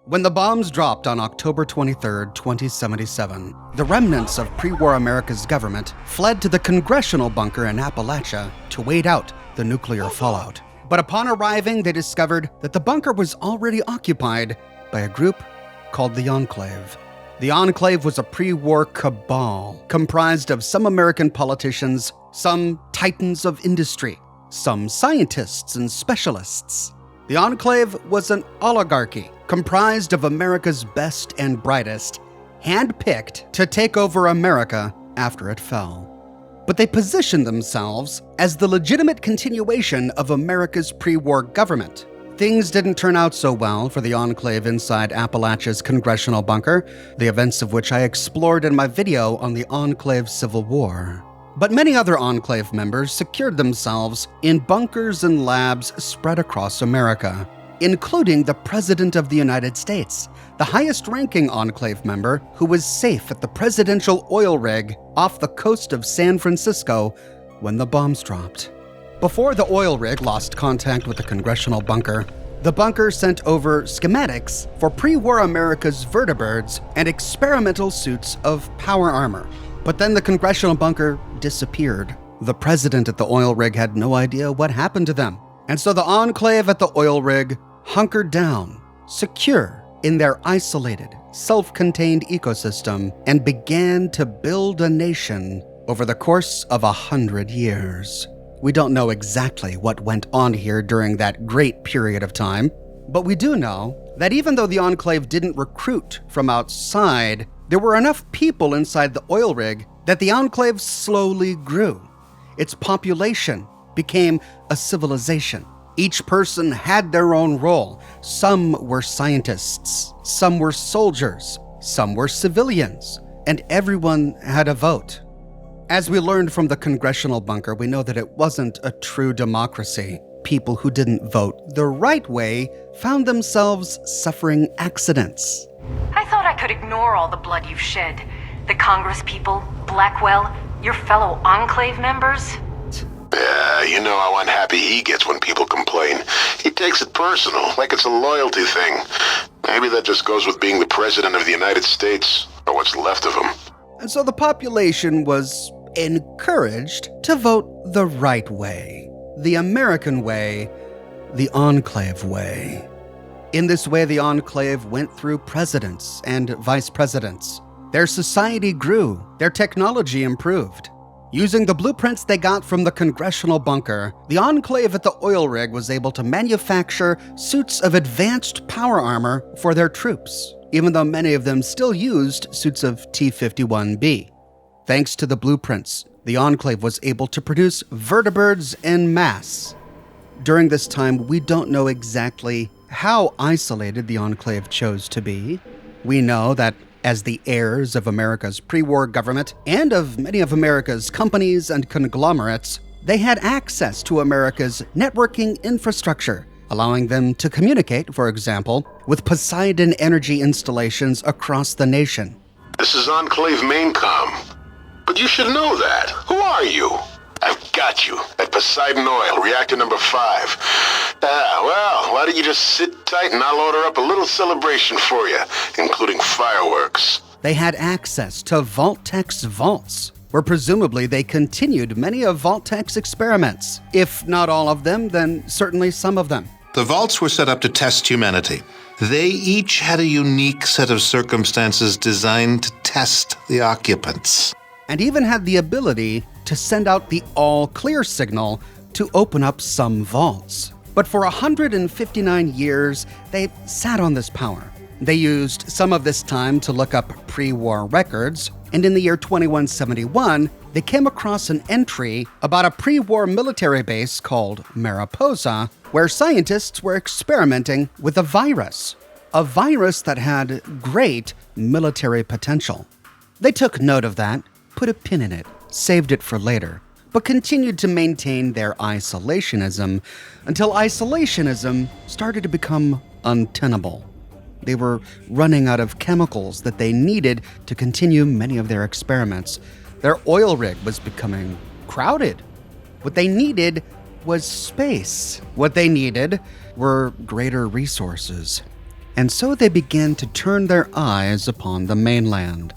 When the bombs dropped on October 23, 2077, the remnants of pre-war America's government fled to the congressional bunker in Appalachia to wait out the nuclear fallout. But upon arriving, they discovered that the bunker was already occupied by a group called the Enclave. The Enclave was a pre-war cabal comprised of some American politicians, some titans of industry, some scientists and specialists. The Enclave was an oligarchy comprised of America's best and brightest, handpicked to take over America after it fell. But they positioned themselves as the legitimate continuation of America's pre-war government. Things didn't turn out so well for the Enclave inside Appalachia's congressional bunker, the events of which I explored in my video on the Enclave Civil War. But many other Enclave members secured themselves in bunkers and labs spread across America, including the President of the United States, the highest-ranking Enclave member who was safe at the presidential oil rig off the coast of San Francisco when the bombs dropped. Before the oil rig lost contact with the congressional bunker, the bunker sent over schematics for pre-war America's vertibirds and experimental suits of power armor. But then the congressional bunker disappeared. The president at the oil rig had no idea what happened to them. And so the Enclave at the oil rig hunkered down, secure in their isolated, self-contained ecosystem, and began to build a nation over the course of 100 years. We don't know exactly what went on here during that great period of time, but we do know that even though the Enclave didn't recruit from outside, there were enough people inside the oil rig that the Enclave slowly grew. Its population became a civilization. Each person had their own role. Some were scientists, some were soldiers, some were civilians, and everyone had a vote. As we learned from the congressional bunker, we know that it wasn't a true democracy. People who didn't vote the right way found themselves suffering accidents. I thought I could ignore all the blood you've shed. The Congress people, Blackwell, your fellow Enclave members. Yeah, you know how unhappy he gets when people complain. He takes it personal, like it's a loyalty thing. Maybe that just goes with being the President of the United States, or what's left of him. And so the population was encouraged to vote the right way, the American way, the Enclave way. In this way, the Enclave went through presidents and vice presidents. Their society grew, their technology improved. Using the blueprints they got from the congressional bunker, the Enclave at the oil rig was able to manufacture suits of advanced power armor for their troops, even though many of them still used suits of T-51B. Thanks to the blueprints, the Enclave was able to produce vertibirds en masse. During this time, we don't know exactly how isolated the Enclave chose to be. We know that as the heirs of America's pre-war government and of many of America's companies and conglomerates, they had access to America's networking infrastructure, allowing them to communicate, for example, with Poseidon energy installations across the nation. This is Enclave Maincom. But you should know that. Who are you? I've got you at Poseidon Oil, reactor number 5. Well, why don't you just sit tight and I'll order up a little celebration for you, including fireworks. They had access to Vault-Tec's vaults, where presumably they continued many of Vault-Tec's experiments. If not all of them, then certainly some of them. The vaults were set up to test humanity. They each had a unique set of circumstances designed to test the occupants. And even had the ability to send out the all-clear signal to open up some vaults. But for 159 years, they sat on this power. They used some of this time to look up pre-war records, and in the year 2171, they came across an entry about a pre-war military base called Mariposa, where scientists were experimenting with a virus that had great military potential. They took note of that, put a pin in it, saved it for later, but continued to maintain their isolationism until isolationism started to become untenable. They were running out of chemicals that they needed to continue many of their experiments. Their oil rig was becoming crowded. What they needed was space. What they needed were greater resources. And so they began to turn their eyes upon the mainland.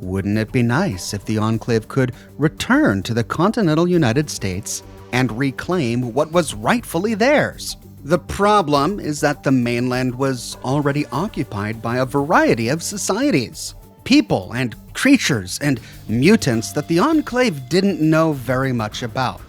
Wouldn't it be nice if the Enclave could return to the continental United States and reclaim what was rightfully theirs? The problem is that the mainland was already occupied by a variety of societies, people and creatures and mutants that the Enclave didn't know very much about.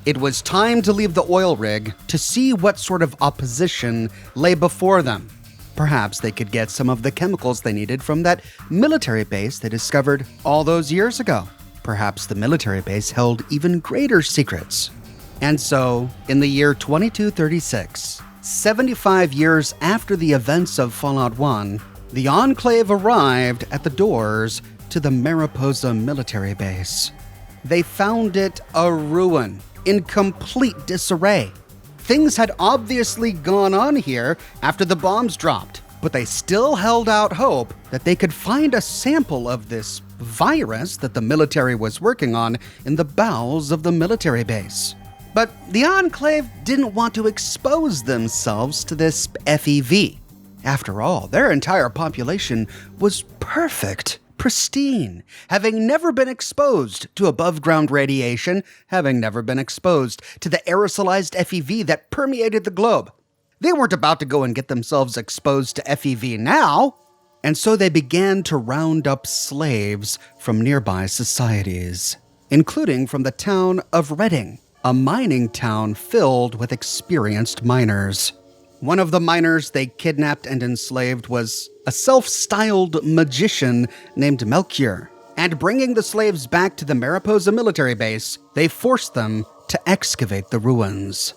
It was time to leave the oil rig to see what sort of opposition lay before them. Perhaps they could get some of the chemicals they needed from that military base they discovered all those years ago. Perhaps the military base held even greater secrets. And so, in the year 2236, 75 years after the events of Fallout 1, the Enclave arrived at the doors to the Mariposa military base. They found it a ruin, in complete disarray. Things had obviously gone on here after the bombs dropped, but they still held out hope that they could find a sample of this virus that the military was working on in the bowels of the military base. But the Enclave didn't want to expose themselves to this F.E.V. After all, their entire population was perfect, pristine, having never been exposed to above-ground radiation, having never been exposed to the aerosolized F.E.V. that permeated the globe. They weren't about to go and get themselves exposed to F.E.V. now, and so they began to round up slaves from nearby societies, including from the town of Redding, a mining town filled with experienced miners. One of the miners they kidnapped and enslaved was a self-styled magician named Melchior, and bringing the slaves back to the Mariposa military base, they forced them to excavate the ruins.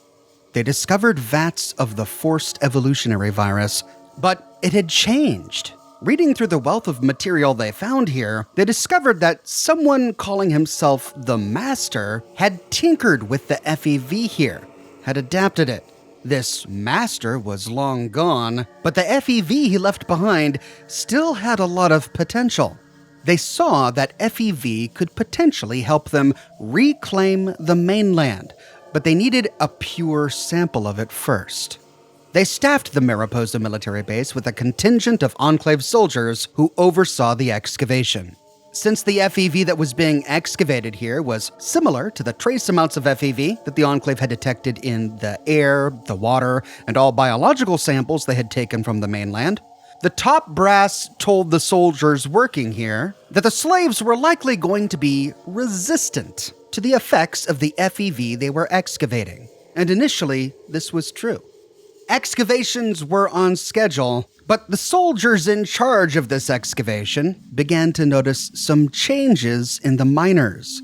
They discovered vats of the forced evolutionary virus, but it had changed. Reading through the wealth of material they found here, they discovered that someone calling himself the Master had tinkered with the F.E.V. here, had adapted it. This Master was long gone, but the F.E.V. he left behind still had a lot of potential. They saw that F.E.V. could potentially help them reclaim the mainland, but they needed a pure sample of it first. They staffed the Mariposa military base with a contingent of Enclave soldiers who oversaw the excavation. Since the F.E.V. that was being excavated here was similar to the trace amounts of F.E.V. that the Enclave had detected in the air, the water, and all biological samples they had taken from the mainland, the top brass told the soldiers working here that the slaves were likely going to be resistant to the effects of the F.E.V. they were excavating. And initially, this was true. Excavations were on schedule, but the soldiers in charge of this excavation began to notice some changes in the miners.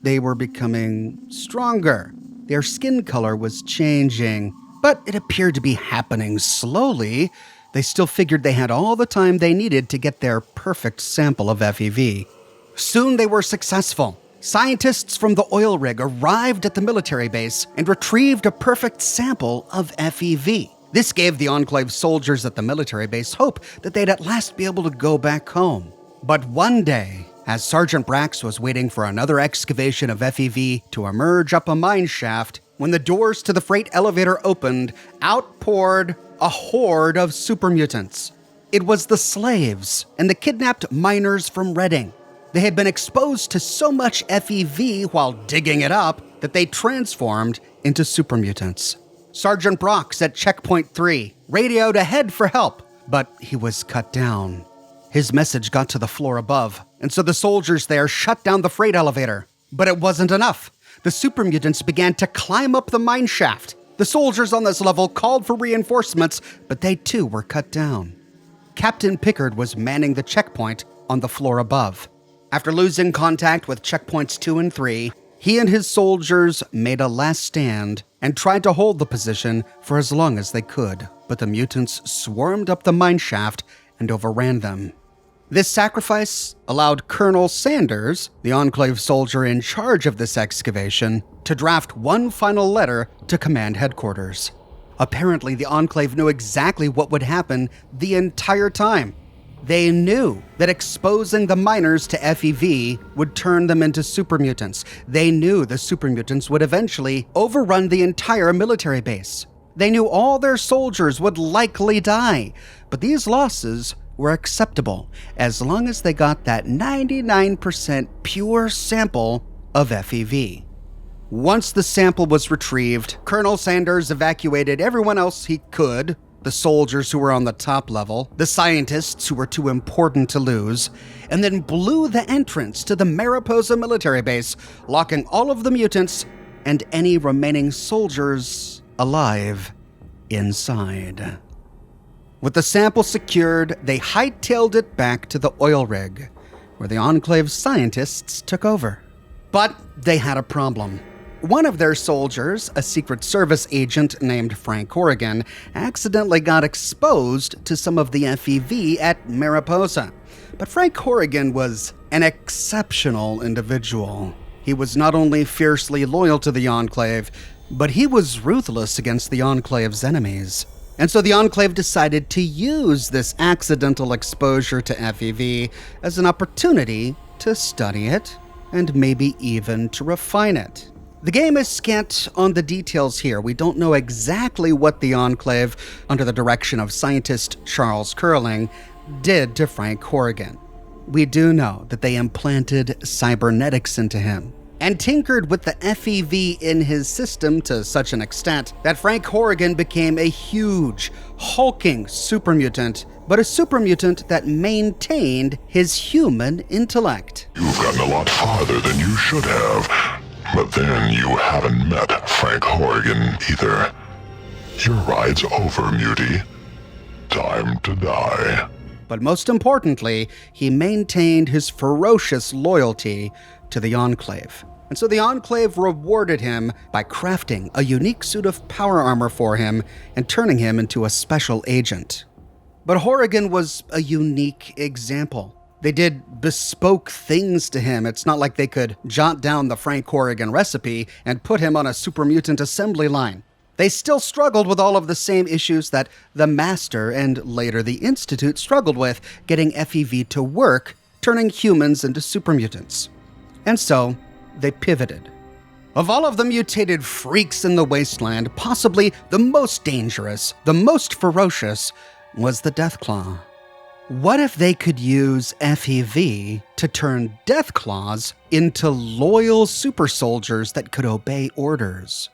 They were becoming stronger. Their skin color was changing, but it appeared to be happening slowly. They still figured they had all the time they needed to get their perfect sample of F.E.V. Soon they were successful. Scientists from the oil rig arrived at the military base and retrieved a perfect sample of F.E.V. This gave the Enclave soldiers at the military base hope that they'd at last be able to go back home. But one day, as Sergeant Brax was waiting for another excavation of F.E.V. to emerge up a mine shaft, when the doors to the freight elevator opened, out poured a horde of super mutants. It was the slaves and the kidnapped miners from Redding. They had been exposed to so much F.E.V. while digging it up that they transformed into super mutants. Sergeant Brox at Checkpoint 3 radioed ahead for help, but he was cut down. His message got to the floor above, and so the soldiers there shut down the freight elevator. But it wasn't enough. The super mutants began to climb up the mine shaft. The soldiers on this level called for reinforcements, but they too were cut down. Captain Pickard was manning the checkpoint on the floor above. After losing contact with checkpoints 2 and 3, he and his soldiers made a last stand and tried to hold the position for as long as they could, but the mutants swarmed up the mine shaft and overran them. This sacrifice allowed Colonel Sanders, the Enclave soldier in charge of this excavation, to draft one final letter to command headquarters. Apparently, the Enclave knew exactly what would happen the entire time. They knew that exposing the miners to F.E.V. would turn them into super mutants. They knew the super mutants would eventually overrun the entire military base. They knew all their soldiers would likely die, but these losses were acceptable as long as they got that 99% pure sample of F.E.V. Once the sample was retrieved, Colonel Sanders evacuated everyone else he could, the soldiers who were on the top level, the scientists who were too important to lose, and then blew the entrance to the Mariposa military base, locking all of the mutants and any remaining soldiers alive inside. With the sample secured, they hightailed it back to the oil rig, where the Enclave scientists took over. But they had a problem. One of their soldiers, a Secret Service agent named Frank Horrigan, accidentally got exposed to some of the F.E.V. at Mariposa. But Frank Horrigan was an exceptional individual. He was not only fiercely loyal to the Enclave, but he was ruthless against the Enclave's enemies. And so the Enclave decided to use this accidental exposure to F.E.V. as an opportunity to study it and maybe even to refine it. The game is scant on the details here. We don't know exactly what the Enclave, under the direction of scientist Charles Curling, did to Frank Horrigan. We do know that they implanted cybernetics into him and tinkered with the F.E.V. in his system to such an extent that Frank Horrigan became a huge, hulking supermutant, but a supermutant that maintained his human intellect. You've gotten a lot farther than you should have. But then you haven't met Frank Horrigan either. Your ride's over, Mutie. Time to die. But most importantly, he maintained his ferocious loyalty to the Enclave. And so the Enclave rewarded him by crafting a unique suit of power armor for him and turning him into a special agent. But Horrigan was a unique example. They did bespoke things to him. It's not like they could jot down the Frank Horrigan recipe and put him on a super mutant assembly line. They still struggled with all of the same issues that the Master and later the Institute struggled with, getting F.E.V. to work, turning humans into super mutants. And so, they pivoted. Of all of the mutated freaks in the wasteland, possibly the most dangerous, the most ferocious, was the Deathclaw. What if they could use F.E.V. to turn Deathclaws into loyal super soldiers that could obey orders?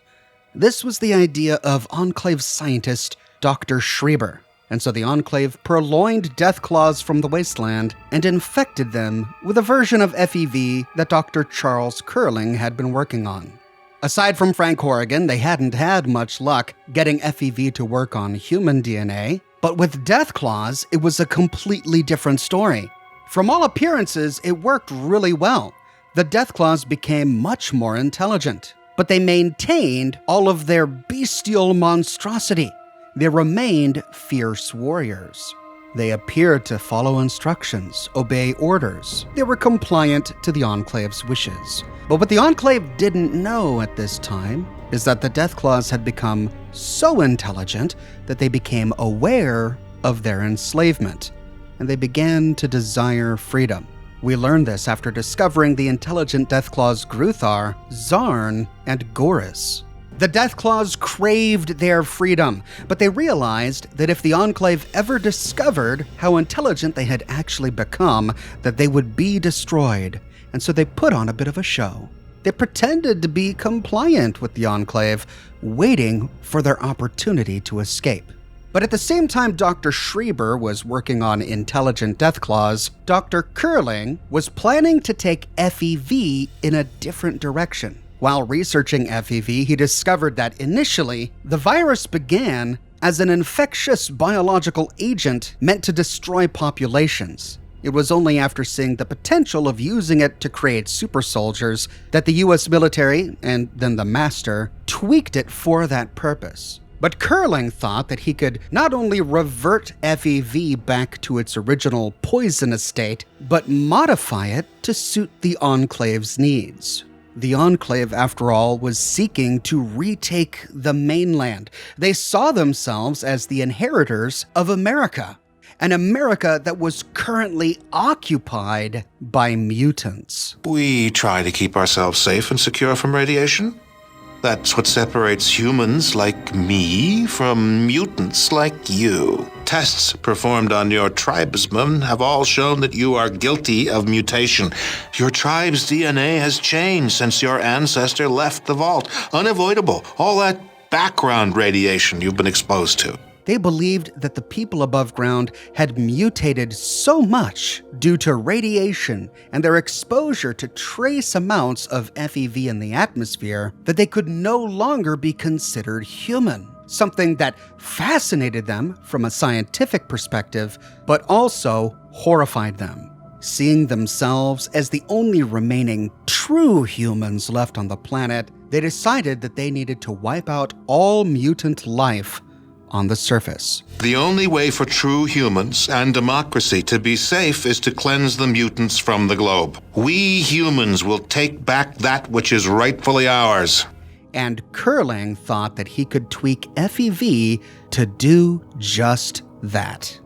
This was the idea of Enclave scientist Dr. Schreiber, and so the Enclave purloined Deathclaws from the wasteland and infected them with a version of F.E.V. that Dr. Charles Curling had been working on. Aside from Frank Horrigan, they hadn't had much luck getting F.E.V. to work on human DNA. But with Deathclaws, it was a completely different story. From all appearances, it worked really well. The Deathclaws became much more intelligent, but they maintained all of their bestial monstrosity. They remained fierce warriors. They appeared to follow instructions, obey orders. They were compliant to the Enclave's wishes. But what the Enclave didn't know at this time is that the Deathclaws had become so intelligent that they became aware of their enslavement, and they began to desire freedom. We learned this after discovering the intelligent Deathclaws Gruthar, Zarn, and Goris. The Deathclaws craved their freedom, but they realized that if the Enclave ever discovered how intelligent they had actually become, that they would be destroyed, and so they put on a bit of a show. They pretended to be compliant with the Enclave, waiting for their opportunity to escape. But at the same time Dr. Schreiber was working on intelligent Deathclaws, Dr. Curling was planning to take F.E.V. in a different direction. While researching F.E.V., he discovered that initially, the virus began as an infectious biological agent meant to destroy populations. It was only after seeing the potential of using it to create super soldiers that the US military, and then the Master, tweaked it for that purpose. But Curling thought that he could not only revert F.E.V. back to its original poisonous state, but modify it to suit the Enclave's needs. The Enclave, after all, was seeking to retake the mainland. They saw themselves as the inheritors of America, an America that was currently occupied by mutants. We try to keep ourselves safe and secure from radiation. That's what separates humans like me from mutants like you. Tests performed on your tribesmen have all shown that you are guilty of mutation. Your tribe's DNA has changed since your ancestor left the vault. Unavoidable. All that background radiation you've been exposed to. They believed that the people above ground had mutated so much due to radiation and their exposure to trace amounts of F.E.V in the atmosphere that they could no longer be considered human, something that fascinated them from a scientific perspective, but also horrified them. Seeing themselves as the only remaining true humans left on the planet, they decided that they needed to wipe out all mutant life on the surface. The only way for true humans and democracy to be safe is to cleanse the mutants from the globe. We humans will take back that which is rightfully ours. And Curling thought that he could tweak F.E.V to do just that.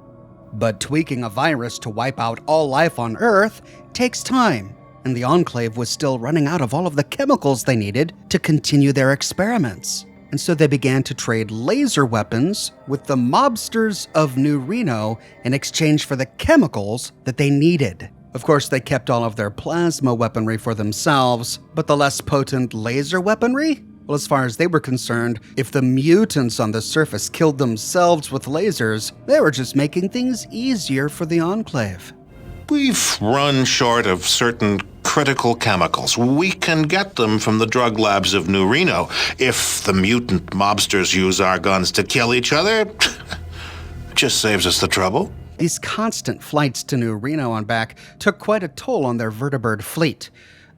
But tweaking a virus to wipe out all life on Earth takes time, and the Enclave was still running out of all of the chemicals they needed to continue their experiments. And so they began to trade laser weapons with the mobsters of New Reno in exchange for the chemicals that they needed. Of course, they kept all of their plasma weaponry for themselves, but the less potent laser weaponry? Well, as far as they were concerned, if the mutants on the surface killed themselves with lasers, they were just making things easier for the Enclave. We've run short of certain critical chemicals. We can get them from the drug labs of New Reno. If the mutant mobsters use our guns to kill each other, it just saves us the trouble. These constant flights to New Reno and back took quite a toll on their vertibird fleet.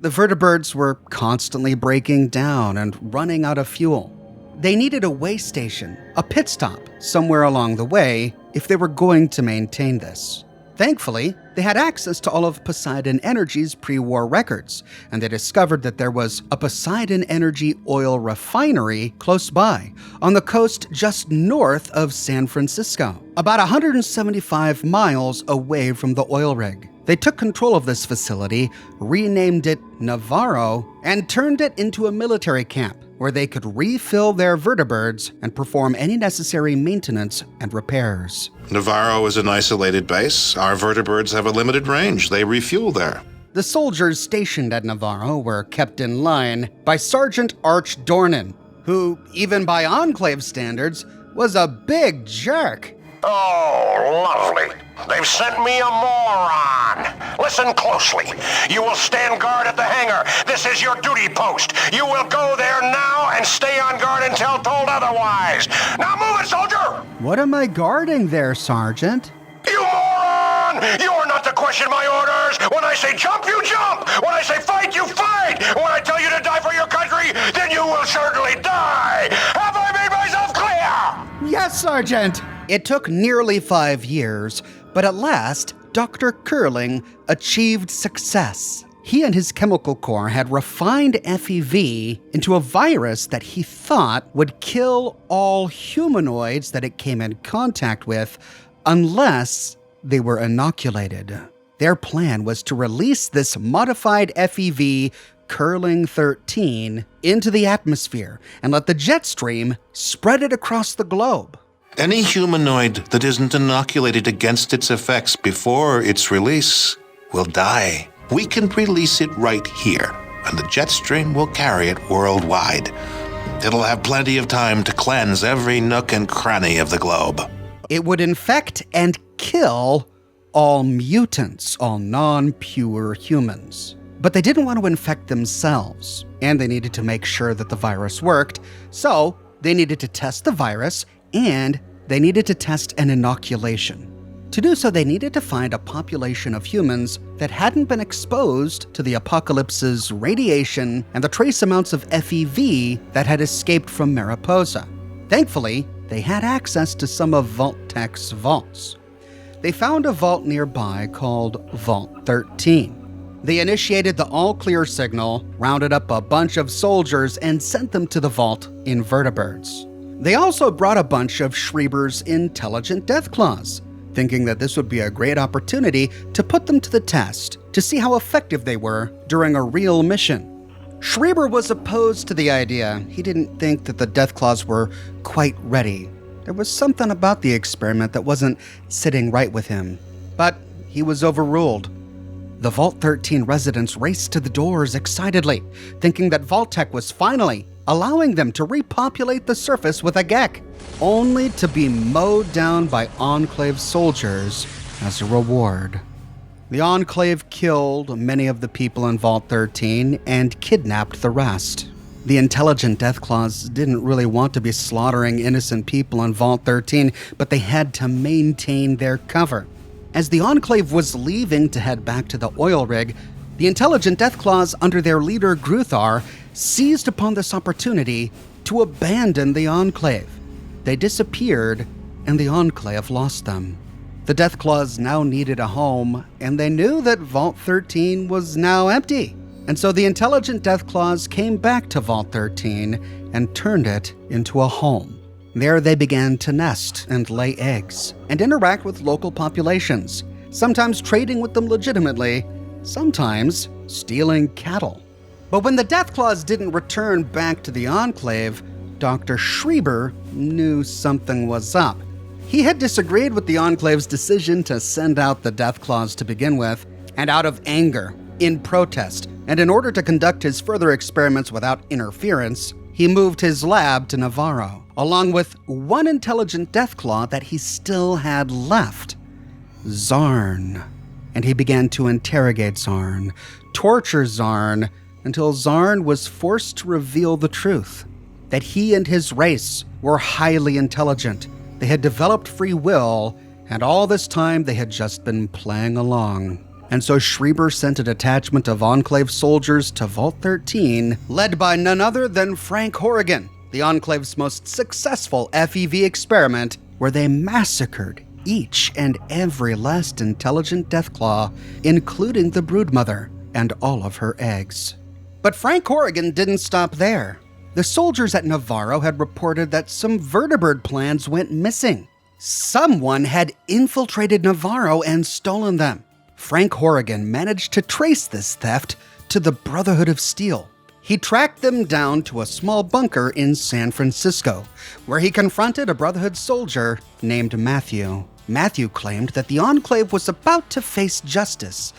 The vertibirds were constantly breaking down and running out of fuel. They needed a way station, a pit stop, somewhere along the way if they were going to maintain this. Thankfully, they had access to all of Poseidon Energy's pre-war records, and they discovered that there was a Poseidon Energy oil refinery close by, on the coast just north of San Francisco, about 175 miles away from the oil rig. They took control of this facility, renamed it Navarro, and turned it into a military camp where they could refill their vertibirds and perform any necessary maintenance and repairs. Navarro is an isolated base. Our vertibirds have a limited range. They refuel there. The soldiers stationed at Navarro were kept in line by Sergeant Arch Dornan, who, even by Enclave standards, was a big jerk. Oh, lovely. They've sent me a moron. Listen closely. You will stand guard at the hangar. This is your duty post. You will go there now and stay on guard until told otherwise. Now move it, soldier! What am I guarding there, Sergeant? You moron! You are not to question my orders. When I say jump, you jump. When I say fight, you fight. When I tell you to die for your country, then you will certainly die. Have I made myself clear? Yes, Sergeant! It took nearly 5 years, but at last, Dr. Curling achieved success. He and his chemical corps had refined F.E.V into a virus that he thought would kill all humanoids that it came in contact with, unless they were inoculated. Their plan was to release this modified F.E.V, Curling 13, into the atmosphere and let the jet stream spread it across the globe. Any humanoid that isn't inoculated against its effects before its release will die. We can release it right here, and the jet stream will carry it worldwide. It'll have plenty of time to cleanse every nook and cranny of the globe. It would infect and kill all mutants, all non-pure humans. But they didn't want to infect themselves, and they needed to make sure that the virus worked, so they needed to test the virus, and they needed to test an inoculation. To do so, they needed to find a population of humans that hadn't been exposed to the apocalypse's radiation and the trace amounts of F.E.V that had escaped from Mariposa. Thankfully, they had access to some of Vault-Tech's vaults. They found a vault nearby called Vault 13. They initiated the all-clear signal, rounded up a bunch of soldiers, and sent them to the vault in vertibirds. They also brought a bunch of Schreiber's intelligent Deathclaws, thinking that this would be a great opportunity to put them to the test to see how effective they were during a real mission. Schreiber was opposed to the idea. He didn't think that the Deathclaws were quite ready. There was something about the experiment that wasn't sitting right with him. But he was overruled. The Vault 13 residents raced to the doors excitedly, thinking that Vault-Tec was finally allowing them to repopulate the surface with a Gek, only to be mowed down by Enclave soldiers as a reward. The Enclave killed many of the people in Vault 13 and kidnapped the rest. The intelligent Deathclaws didn't really want to be slaughtering innocent people in Vault 13, but they had to maintain their cover. As the Enclave was leaving to head back to the oil rig, the intelligent Deathclaws under their leader Gruthar seized upon this opportunity to abandon the Enclave. They disappeared, and the Enclave lost them. The Deathclaws now needed a home, and they knew that Vault 13 was now empty. And so the intelligent Deathclaws came back to Vault 13 and turned it into a home. There they began to nest and lay eggs and interact with local populations, sometimes trading with them legitimately, sometimes stealing cattle. But when the Deathclaws didn't return back to the Enclave, Dr. Schreiber knew something was up. He had disagreed with the Enclave's decision to send out the Deathclaws to begin with, and out of anger, in protest, and in order to conduct his further experiments without interference, he moved his lab to Navarro, along with one intelligent Deathclaw that he still had left, Zarn. And he began to interrogate Zarn, torture Zarn, until Zarn was forced to reveal the truth, that he and his race were highly intelligent. They had developed free will, and all this time they had just been playing along. And so Schreiber sent a detachment of Enclave soldiers to Vault 13, led by none other than Frank Horrigan, the Enclave's most successful F.E.V. experiment, where they massacred each and every last intelligent Deathclaw, including the broodmother and all of her eggs. But Frank Horrigan didn't stop there. The soldiers at Navarro had reported that some vertebrate plans went missing. Someone had infiltrated Navarro and stolen them. Frank Horrigan managed to trace this theft to the Brotherhood of Steel. He tracked them down to a small bunker in San Francisco, where he confronted a Brotherhood soldier named Matthew. Matthew claimed that the Enclave was about to face justice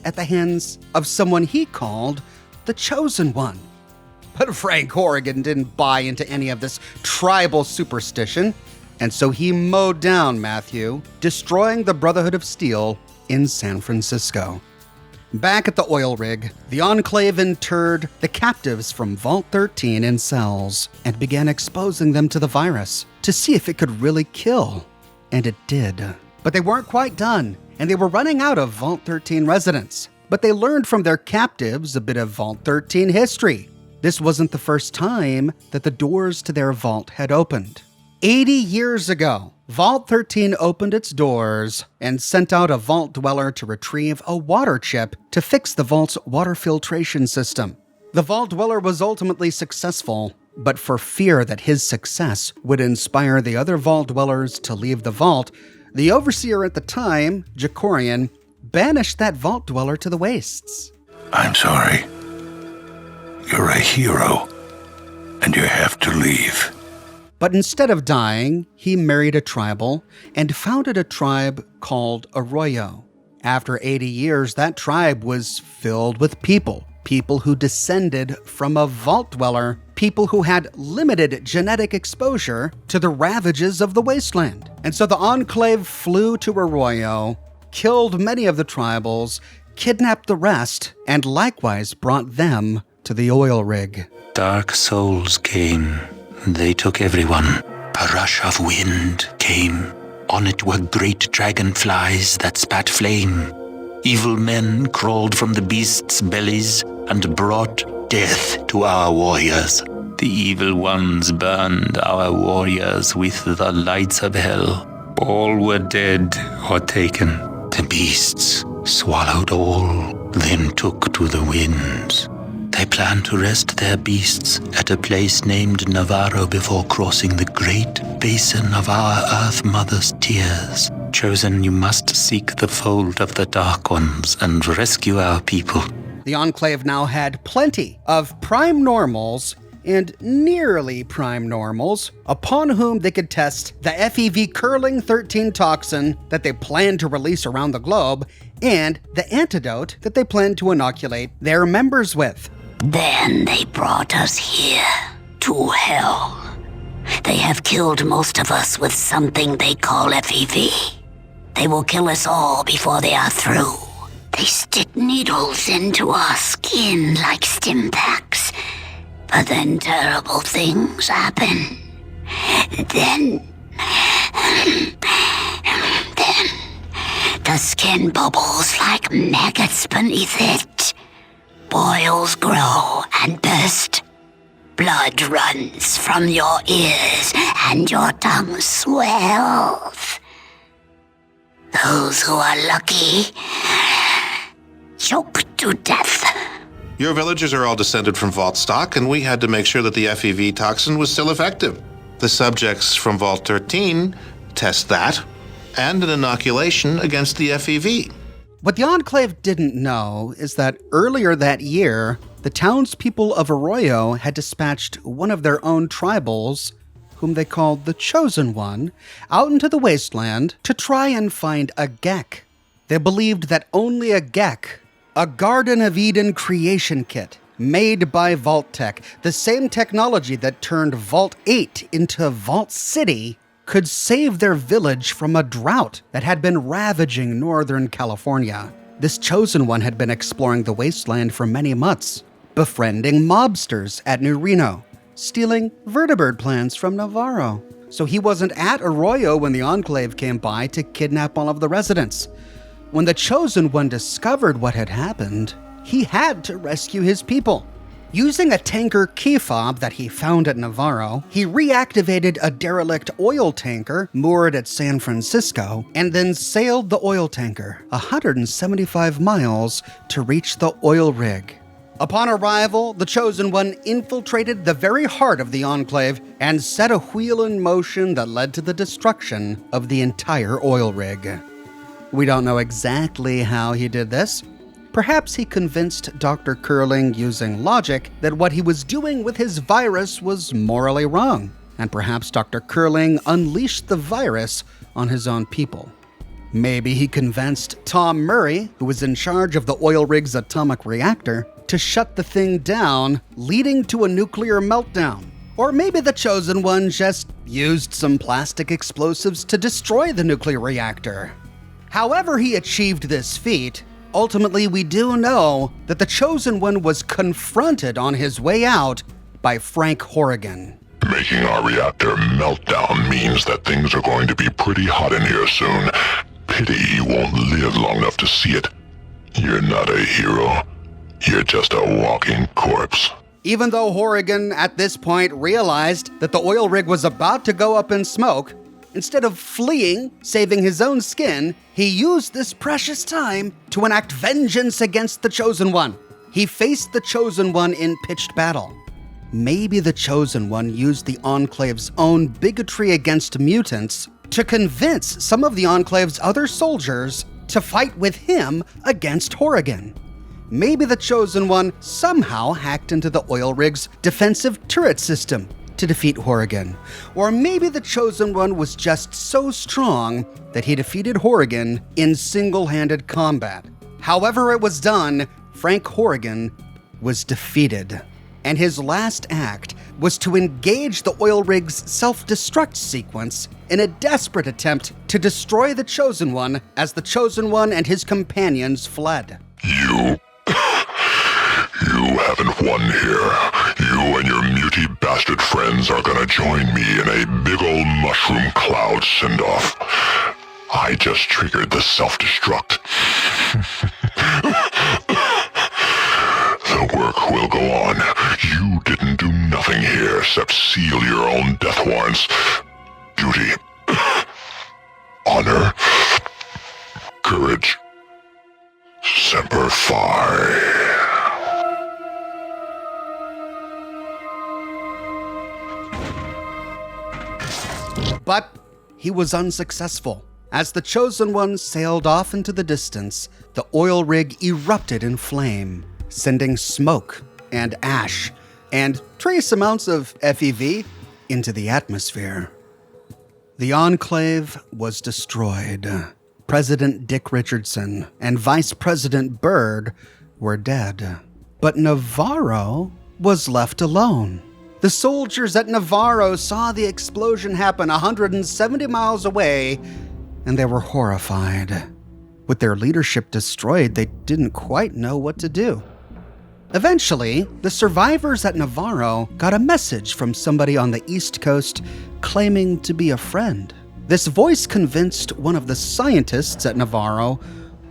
at the hands of someone he called the Chosen One. But Frank Horrigan didn't buy into any of this tribal superstition, and so he mowed down Matthew, destroying the Brotherhood of Steel in San Francisco. Back at the oil rig, the Enclave interred the captives from Vault 13 in cells and began exposing them to the virus to see if it could really kill. And it did. But they weren't quite done, and they were running out of Vault 13 residents. But they learned from their captives a bit of Vault 13 history. This wasn't the first time that the doors to their vault had opened. 80 years ago, Vault 13 opened its doors and sent out a vault dweller to retrieve a water chip to fix the vault's water filtration system. The vault dweller was ultimately successful, but for fear that his success would inspire the other vault dwellers to leave the vault, the overseer at the time, Jacorian, banished that vault dweller to the wastes. I'm sorry. You're a hero, and you have to leave. But instead of dying, he married a tribal and founded a tribe called Arroyo. After 80 years, that tribe was filled with people who descended from a vault dweller, people who had limited genetic exposure to the ravages of the wasteland. And so the Enclave flew to Arroyo, killed many of the tribals, kidnapped the rest, and likewise brought them to the oil rig. Dark souls came. They took everyone. A rush of wind came. On it were great dragonflies that spat flame. Evil men crawled from the beasts' bellies and brought death to our warriors. The evil ones burned our warriors with the lights of hell. All were dead or taken. The beasts swallowed all, then took to the winds. They planned to rest their beasts at a place named Navarro before crossing the great basin of our Earth Mother's tears. Chosen, you must seek the fold of the Dark Ones and rescue our people. the Enclave now had plenty of prime normals and nearly prime normals upon whom they could test the F.E.V. curling 13 toxin that they planned to release around the globe and the antidote that they planned to inoculate their members with. Then they brought us here, to hell. They have killed most of us with something they call F.E.V. They will kill us all before they are through. They stick needles into our skin like stim packs. But then terrible things happen. Then the skin bubbles like maggots beneath it. Boils grow and burst. Blood runs from your ears and your tongue swells. Those who are lucky choke to death. Your villagers are all descended from Vault stock, and we had to make sure that the F.E.V. toxin was still effective. The subjects from Vault 13 test that, and an inoculation against the F.E.V. What the Enclave didn't know is that earlier that year, the townspeople of Arroyo had dispatched one of their own tribals, whom they called the Chosen One, out into the wasteland to try and find a Gek. They believed that only a Gek, a Garden of Eden creation kit, made by Vault Tech, the same technology that turned Vault 8 into Vault City, could save their village from a drought that had been ravaging Northern California. This Chosen One had been exploring the wasteland for many months, befriending mobsters at New Reno, stealing vertibird plans from Navarro. So he wasn't at Arroyo when the Enclave came by to kidnap all of the residents. When the Chosen One discovered what had happened, he had to rescue his people. Using a tanker key fob that he found at Navarro, he reactivated a derelict oil tanker moored at San Francisco and then sailed the oil tanker 175 miles to reach the oil rig. Upon arrival, the Chosen One infiltrated the very heart of the Enclave and set a wheel in motion that led to the destruction of the entire oil rig. We don't know exactly how he did this. Perhaps he convinced Dr. Curling using logic that what he was doing with his virus was morally wrong, and perhaps Dr. Curling unleashed the virus on his own people. Maybe he convinced Tom Murray, who was in charge of the oil rig's atomic reactor, to shut the thing down, leading to a nuclear meltdown. Or maybe the Chosen One just used some plastic explosives to destroy the nuclear reactor. However he achieved this feat, ultimately we do know that the Chosen One was confronted on his way out by Frank Horrigan. Making our reactor meltdown means that things are going to be pretty hot in here soon. Pity you won't live long enough to see it. You're not a hero. You're just a walking corpse. Even though Horrigan at this point realized that the oil rig was about to go up in smoke, instead of fleeing, saving his own skin, he used this precious time to enact vengeance against the Chosen One. He faced the Chosen One in pitched battle. Maybe the Chosen One used the Enclave's own bigotry against mutants to convince some of the Enclave's other soldiers to fight with him against Horrigan. Maybe the Chosen One somehow hacked into the oil rig's defensive turret system to defeat Horrigan. Or maybe the Chosen One was just so strong that he defeated Horrigan in single-handed combat. However it was done, Frank Horrigan was defeated. And his last act was to engage the oil rig's self-destruct sequence in a desperate attempt to destroy the Chosen One as the Chosen One and his companions fled. You haven't won here. You and your muty bastard friends are gonna join me in a big ol' mushroom cloud send-off. I just triggered the self-destruct. The work will go on. You didn't do nothing here except seal your own death warrants. Duty. Honor. Courage. Semper Fi. But he was unsuccessful. As the Chosen One sailed off into the distance, the oil rig erupted in flame. sending smoke and ash and trace amounts of F.E.V into the atmosphere. The Enclave was destroyed. President Dick Richardson and Vice President Byrd were dead. But Navarro was left alone. The soldiers at Navarro saw the explosion happen 170 miles away, and they were horrified. With their leadership destroyed, they didn't quite know what to do. Eventually, the survivors at Navarro got a message from somebody on the East Coast claiming to be a friend. This voice convinced one of the scientists at Navarro,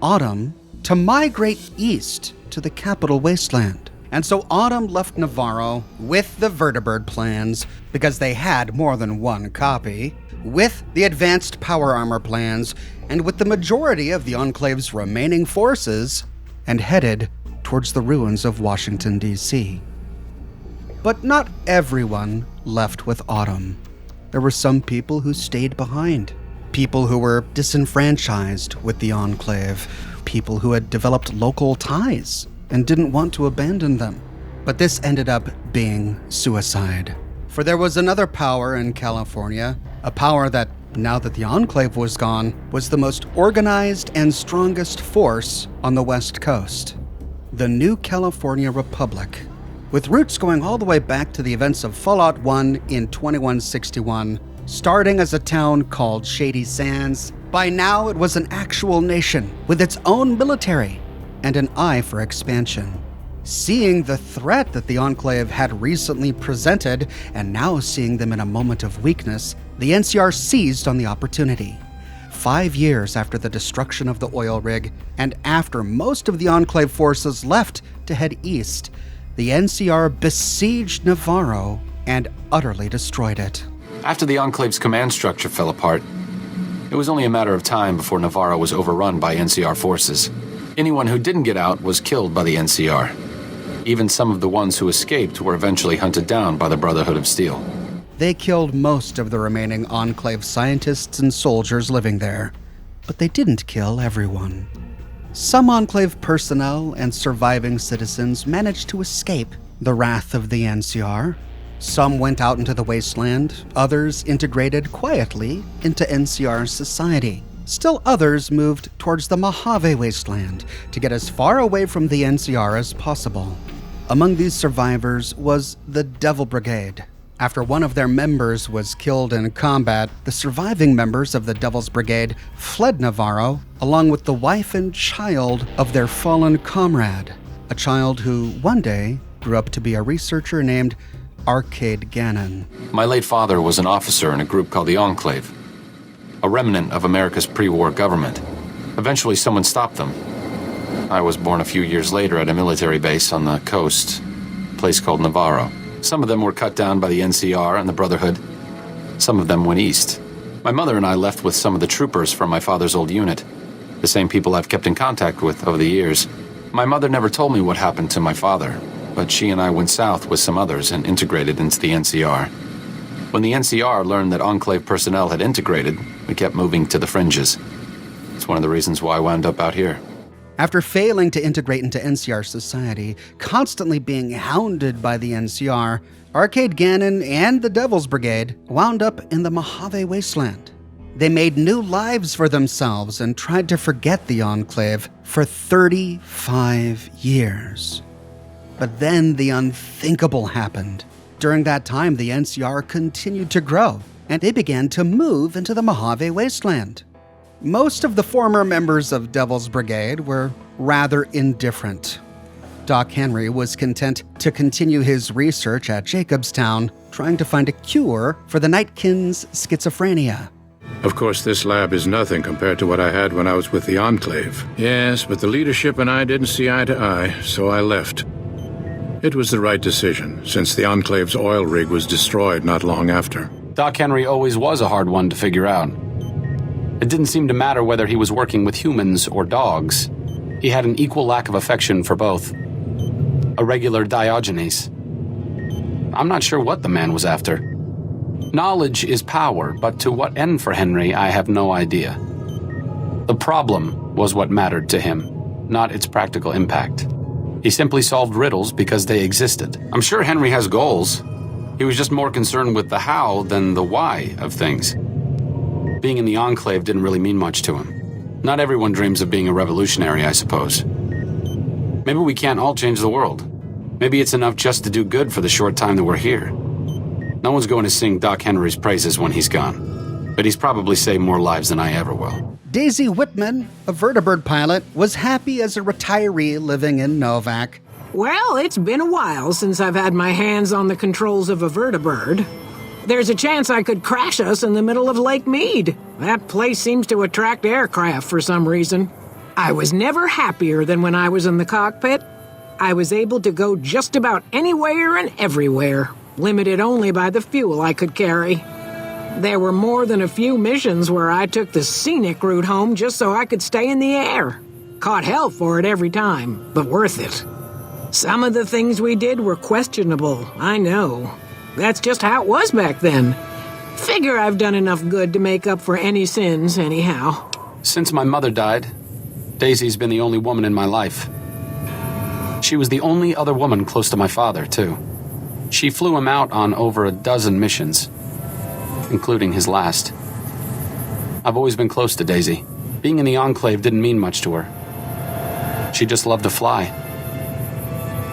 Autumn, to migrate east to the capital wasteland. And so Autumn left Navarro with the vertibird plans, because they had more than one copy, with the advanced power armor plans, and with the majority of the Enclave's remaining forces, and headed towards the ruins of Washington, D.C. But not everyone left with Autumn. There were some people who stayed behind. People who were disenfranchised with the Enclave. People who had developed local ties and didn't want to abandon them. But this ended up being suicide. For there was another power in California, a power that, now that the Enclave was gone, was the most organized and strongest force on the West Coast. The New California Republic, with roots going all the way back to the events of Fallout 1 in 2161, starting as a town called Shady Sands. By now it was an actual nation with its own military and an eye for expansion. Seeing the threat that the Enclave had recently presented, and now seeing them in a moment of weakness, the NCR seized on the opportunity. 5 years after the destruction of the oil rig, and after most of the Enclave forces left to head east, the NCR besieged Navarro and utterly destroyed it. After the Enclave's command structure fell apart, it was only a matter of time before Navarro was overrun by NCR forces. Anyone who didn't get out was killed by the NCR. Even some of the ones who escaped were eventually hunted down by the Brotherhood of Steel. They killed most of the remaining Enclave scientists and soldiers living there, but they didn't kill everyone. Some Enclave personnel and surviving citizens managed to escape the wrath of the NCR. Some went out into the wasteland, others integrated quietly into NCR society. Still others moved towards the Mojave wasteland to get as far away from the NCR as possible. Among these survivors was the Devil Brigade. After one of their members was killed in combat, the surviving members of the Devil's Brigade fled Navarro, along with the wife and child of their fallen comrade, a child who one day grew up to be a researcher named Arcade Gannon. My late father was an officer in a group called the Enclave, a remnant of America's pre-war government. Eventually someone stopped them. I was born a few years later at a military base on the coast, a place called Navarro. Some of them were cut down by the NCR and the Brotherhood. Some of them went east. My mother and I left with some of the troopers from my father's old unit, the same people I've kept in contact with over the years. My mother never told me what happened to my father, but she and I went south with some others and integrated into the NCR. When the NCR learned that Enclave personnel had integrated, we kept moving to the fringes. It's one of the reasons why I wound up out here. After failing to integrate into NCR society, constantly being hounded by the NCR, Arcade Gannon and the Devil's Brigade wound up in the Mojave Wasteland. They made new lives for themselves and tried to forget the Enclave for 35 years. But then the unthinkable happened. During that time, the NCR continued to grow, and they began to move into the Mojave Wasteland. Most of the former members of Devil's Brigade were rather indifferent. Doc Henry was content to continue his research at Jacobstown, trying to find a cure for the Nightkin's schizophrenia. Of course, this lab is nothing compared to what I had when I was with the Enclave. Yes, but the leadership and I didn't see eye to eye, so I left. It was the right decision, since the Enclave's oil rig was destroyed not long after. Doc Henry always was a hard one to figure out. It didn't seem to matter whether he was working with humans or dogs. He had an equal lack of affection for both. A regular Diogenes. I'm not sure what the man was after. Knowledge is power, but to what end for Henry, I have no idea. The problem was what mattered to him, not its practical impact. He simply solved riddles because they existed. I'm sure Henry has goals. He was just more concerned with the how than the why of things. Being in the Enclave didn't really mean much to him. Not everyone dreams of being a revolutionary, I suppose. Maybe we can't all change the world. Maybe it's enough just to do good for the short time that we're here. No one's going to sing Doc Henry's praises when he's gone, but he's probably saved more lives than I ever will. Daisy Whitman, a vertibird pilot, was happy as a retiree living in Novak. Well, it's been a while since I've had my hands on the controls of a vertibird. There's a chance I could crash us in the middle of Lake Mead. That place seems to attract aircraft for some reason. I was never happier than when I was in the cockpit. I was able to go just about anywhere and everywhere, limited only by the fuel I could carry. There were more than a few missions where I took the scenic route home just so I could stay in the air. Caught hell for it every time, but worth it. Some of the things we did were questionable, I know. That's just how it was back then. Figure I've done enough good to make up for any sins, anyhow. Since my mother died, Daisy's been the only woman in my life. She was the only other woman close to my father, too. She flew him out on over a dozen missions, including his last. I've always been close to Daisy. Being in the Enclave didn't mean much to her. She just loved to fly.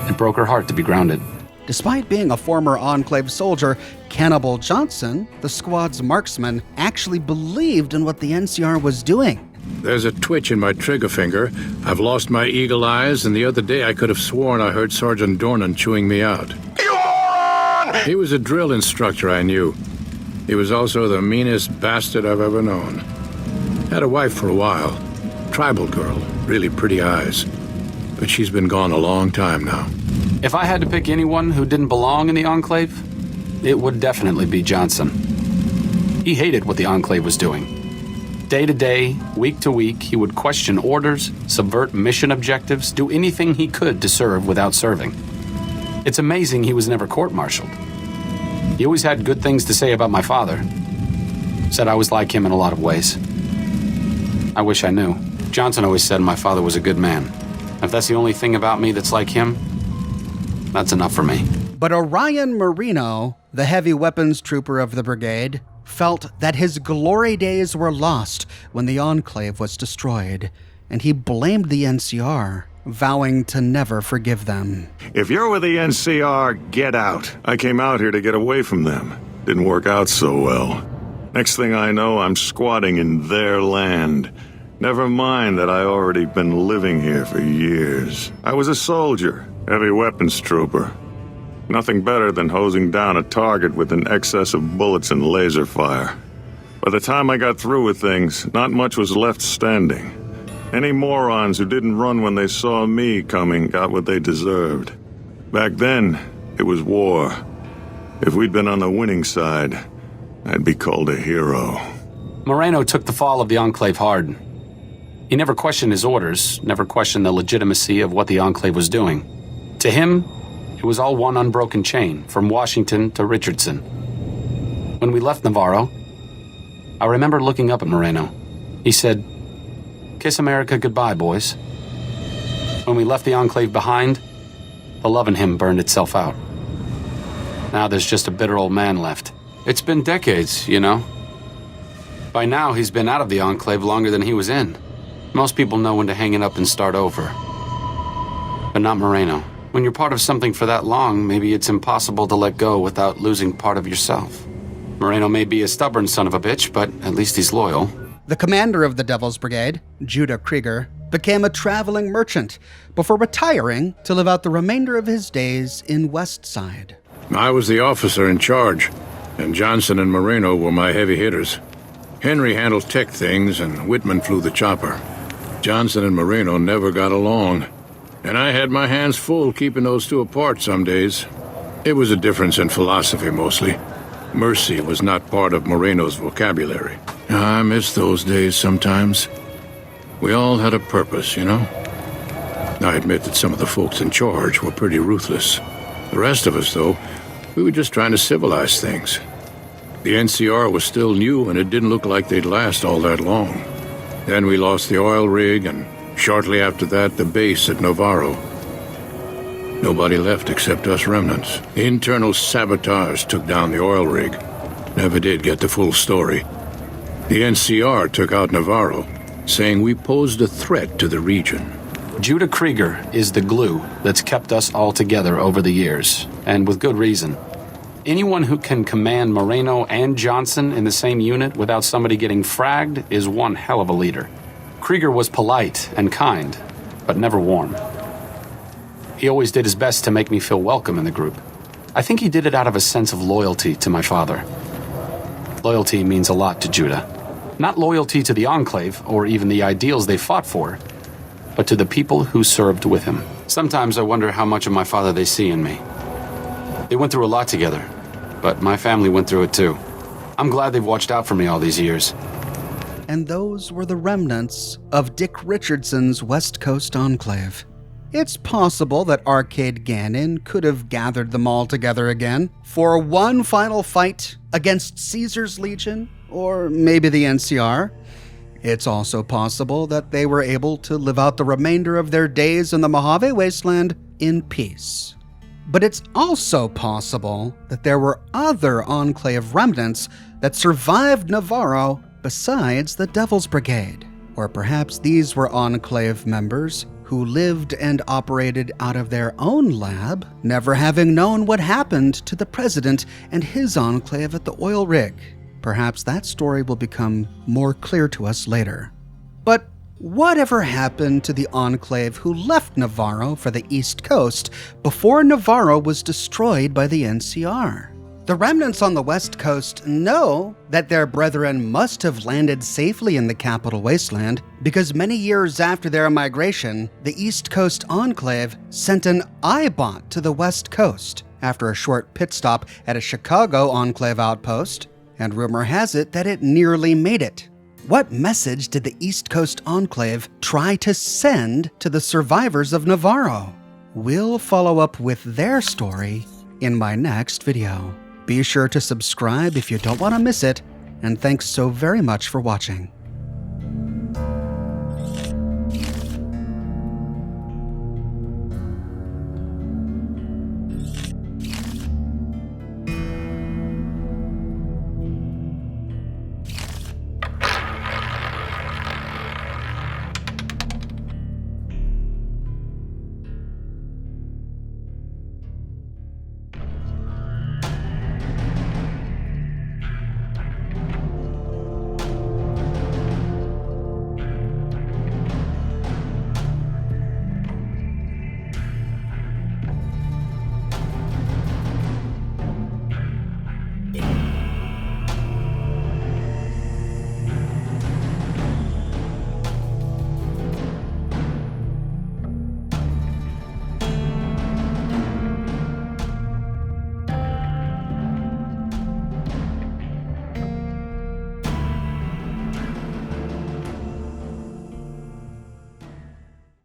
It broke her heart to be grounded. Despite being a former Enclave soldier, Cannibal Johnson, the squad's marksman, actually believed in what the NCR was doing. There's a twitch in my trigger finger. I've lost my eagle eyes, and the other day I could have sworn I heard Sergeant Dornan chewing me out. You moron! He was a drill instructor, I knew. He was also the meanest bastard I've ever known. Had a wife for a while. Tribal girl, really pretty eyes. But she's been gone a long time now. If I had to pick anyone who didn't belong in the Enclave, it would definitely be Johnson. He hated what the Enclave was doing. Day to day, week to week, he would question orders, subvert mission objectives, do anything he could to serve without serving. It's amazing he was never court-martialed. He always had good things to say about my father. Said I was like him in a lot of ways. I wish I knew. Johnson always said my father was a good man. If that's the only thing about me that's like him, that's enough for me. But Orion Marino, the heavy weapons trooper of the brigade, felt that his glory days were lost when the Enclave was destroyed, and he blamed the NCR, vowing to never forgive them. If you're with the NCR, get out. I came out here to get away from them. Didn't work out so well. Next thing I know, I'm squatting in their land. Never mind that I already been living here for years. I was a soldier, heavy weapons trooper. Nothing better than hosing down a target with an excess of bullets and laser fire. By the time I got through with things, not much was left standing. Any morons who didn't run when they saw me coming got what they deserved. Back then, it was war. If we'd been on the winning side, I'd be called a hero. Moreno took the fall of the Enclave hard. He never questioned his orders, never questioned the legitimacy of what the Enclave was doing. To him, it was all one unbroken chain, from Washington to Richardson. When we left Navarro, I remember looking up at Moreno. He said, "Kiss America goodbye, boys." When we left the Enclave behind, the love in him burned itself out. Now there's just a bitter old man left. It's been decades, you know. By now, he's been out of the Enclave longer than he was in. Most people know when to hang it up and start over. But not Moreno. When you're part of something for that long, maybe it's impossible to let go without losing part of yourself. Moreno may be a stubborn son of a bitch, but at least he's loyal. The commander of the Devil's Brigade, Judah Krieger, became a traveling merchant before retiring to live out the remainder of his days in Westside. I was the officer in charge, and Johnson and Moreno were my heavy hitters. Henry handled tech things, and Whitman flew the chopper. Johnson and Moreno never got along, and I had my hands full keeping those two apart some days. It was a difference in philosophy, mostly. Mercy was not part of Moreno's vocabulary. I miss those days sometimes. We all had a purpose, you know? I admit that some of the folks in charge were pretty ruthless. The rest of us, though, we were just trying to civilize things. The NCR was still new, and it didn't look like they'd last all that long. Then we lost the oil rig, and shortly after that, the base at Navarro. Nobody left except us remnants. Internal sabotage took down the oil rig. Never did get the full story. The NCR took out Navarro, saying we posed a threat to the region. Judah Krieger is the glue that's kept us all together over the years, and with good reason. Anyone who can command Moreno and Johnson in the same unit without somebody getting fragged is one hell of a leader. Krieger was polite and kind, but never warm. He always did his best to make me feel welcome in the group. I think he did it out of a sense of loyalty to my father. Loyalty means a lot to Judah. Not loyalty to the Enclave, or even the ideals they fought for, but to the people who served with him. Sometimes I wonder how much of my father they see in me. They went through a lot together, but my family went through it too. I'm glad they've watched out for me all these years. And those were the remnants of Dick Richardson's West Coast Enclave. It's possible that Arcade Gannon could have gathered them all together again for one final fight against Caesar's Legion, or maybe the NCR. It's also possible that they were able to live out the remainder of their days in the Mojave Wasteland in peace. But it's also possible that there were other Enclave remnants that survived Navarro besides the Devil's Brigade. Or perhaps these were Enclave members who lived and operated out of their own lab, never having known what happened to the president and his Enclave at the oil rig. Perhaps that story will become more clear to us later. But whatever happened to the Enclave who left Navarro for the East Coast before Navarro was destroyed by the NCR? The remnants on the West Coast know that their brethren must have landed safely in the capital wasteland because many years after their migration, the East Coast Enclave sent an I-bot to the West Coast after a short pit stop at a Chicago Enclave outpost, and rumor has it that it nearly made it. What message did the East Coast Enclave try to send to the survivors of Navarro? We'll follow up with their story in my next video. Be sure to subscribe if you don't want to miss it, and thanks so very much for watching.